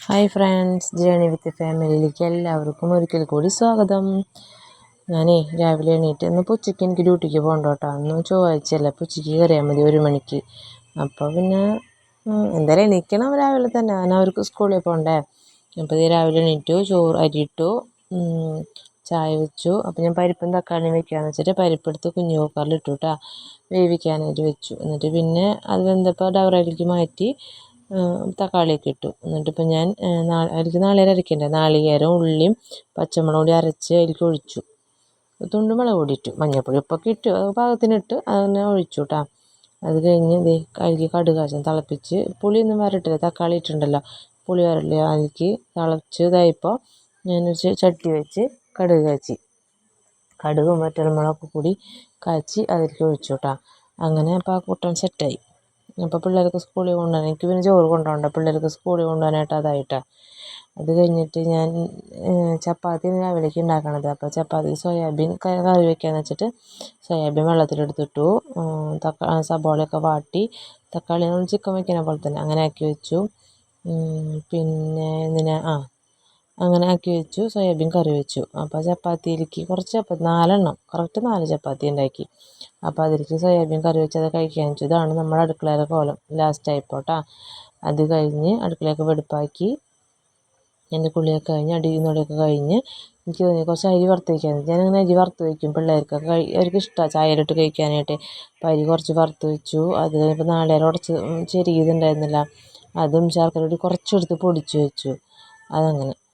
Hi friends, journey വിത്ത് ഫാമിലിയിലേക്ക് എല്ലാവർക്കും ഒരിക്കൽ കൂടി സ്വാഗതം. ഞാനേ രാവിലെ എണീറ്റ് ഇന്നിപ്പോൾ ഉച്ചയ്ക്ക് എനിക്ക് ഡ്യൂട്ടിക്ക് പോകണ്ട കേട്ടോ. അന്ന് ചൊവ്വാഴ്ചയല്ല, അപ്പോൾ ഉച്ചയ്ക്ക് കയറിയാൽ മതി 1 മണിക്ക്. അപ്പോൾ പിന്നെ എന്തായാലും എണീക്കണം രാവിലെ തന്നെ, കാരണം അവർക്ക് സ്കൂളിൽ പോകണ്ടേ. അപ്പോൾ ഇത് രാവിലെ എണീറ്റു, ചോറ് അരിയിട്ടു, ചായ വെച്ചു. അപ്പോൾ ഞാൻ പരിപ്പും തക്കാളിയും വെക്കാമെന്ന് വെച്ചിട്ട് പരിപ്പെടുത്ത് കുഞ്ഞു കുക്കറിലിട്ടു കേട്ടോ, വേവിക്കാനായിട്ട് വെച്ചു. എന്നിട്ട് പിന്നെ അത് വെന്തപ്പോൾ ഡവറയിലേക്ക് മാറ്റി തക്കാളിയൊക്കെ ഇട്ടു. എന്നിട്ടിപ്പോൾ ഞാൻ അതിലേക്ക് നാളികേരം അരയ്ക്കണ്ടേ, നാളികേരം ഉള്ളിയും പച്ചമുളകും കൂടി അരച്ച് അതിലേക്ക് ഒഴിച്ചു. തുണ്ട് മുളക് പൊടി ഇട്ടു, മഞ്ഞൾപ്പൊടി ഉപ്പൊക്കെ ഇട്ടു, പാകത്തിനിട്ട് അതിനെ ഒഴിച്ചു കേട്ടോ. അത് കഴിഞ്ഞ് അതിലേക്ക് കടുക് തിളപ്പിച്ച്, പുളിയൊന്നും വരട്ടില്ല, തക്കാളി ഇട്ടിട്ടുണ്ടല്ലോ, പുളി വരട്ടില്ല. അതിലേക്ക് തിളച്ച് ഇതായപ്പോൾ ഞാനൊരു ചട്ടി വെച്ച് കടുക് കാച്ചി, കടുകും വറ്റൽമുളകൊക്കെ കൂടി കാച്ചി അതിലേക്ക് ഒഴിച്ചു കേട്ടോ. അങ്ങനെ അപ്പോൾ ആ കൂട്ടൻ സെറ്റായി. അപ്പോൾ പിള്ളേർക്ക് സ്കൂളിൽ കൊണ്ടുപോകാൻ, എനിക്ക് പിന്നെ ചോറ് കൊണ്ടുപോകണ്ട, പിള്ളേർക്ക് സ്കൂളിൽ കൊണ്ടുപോകാനായിട്ട് അതായിട്ടാണ്. അത് കഴിഞ്ഞിട്ട് ഞാൻ ചപ്പാത്തി രാവിലേക്ക് ഉണ്ടാക്കണത്. അപ്പോൾ ചപ്പാത്തി സോയാബീൻ കറി വയ്ക്കാമെന്ന് വെച്ചിട്ട് സോയാബീൻ വെള്ളത്തിലെടുത്തിട്ടു, സബോളയൊക്കെ വാട്ടി, തക്കാളി നമ്മൾ ചിക്കൻ വയ്ക്കുന്ന പോലെ തന്നെ അങ്ങനെ ആക്കി വെച്ചു. പിന്നെ അങ്ങനെ ആക്കി വെച്ചു, സോയാബീൻ കറി വെച്ചു. അപ്പോൾ ചപ്പാത്തിയിലേക്ക് കുറച്ച് ചപ്പാത്തി 4 എണ്ണം, കറക്റ്റ് 4 ചപ്പാത്തി ഉണ്ടാക്കി. അപ്പോൾ അതിലേക്ക് സോയാബീൻ കറി വെച്ചത് കഴിക്കാൻ വെച്ചു. ഇതാണ് നമ്മുടെ അടുക്കളയിലെ കോലം ലാസ്റ്റ് ആയിപ്പോട്ടാ. അത് കഴിഞ്ഞ് അടുക്കളയൊക്കെ വെടുപ്പാക്കി, എൻ്റെ കുളിയൊക്കെ കഴിഞ്ഞ് അടിയുന്നൊടിയൊക്കെ കഴിഞ്ഞ് എനിക്ക് തോന്നി കുറച്ച് അരി വറുത്ത് വയ്ക്കാൻ. ഞാനങ്ങനെ അരി വറുത്ത് വയ്ക്കും, പിള്ളേർക്കൊക്കെ അവർക്ക് ഇഷ്ടമാണ് ചായയിലിട്ട് കഴിക്കാനായിട്ട്. അപ്പോൾ അരി കുറച്ച് വറുത്ത് വെച്ചു. അത് കഴിഞ്ഞപ്പോൾ നാളികേരം ഉടച്ച് ചെറിയതുണ്ടായിരുന്നില്ല, അതും ശർക്കര കൂടി കുറച്ചെടുത്ത് പൊടിച്ച് വെച്ചു. അതങ്ങനെ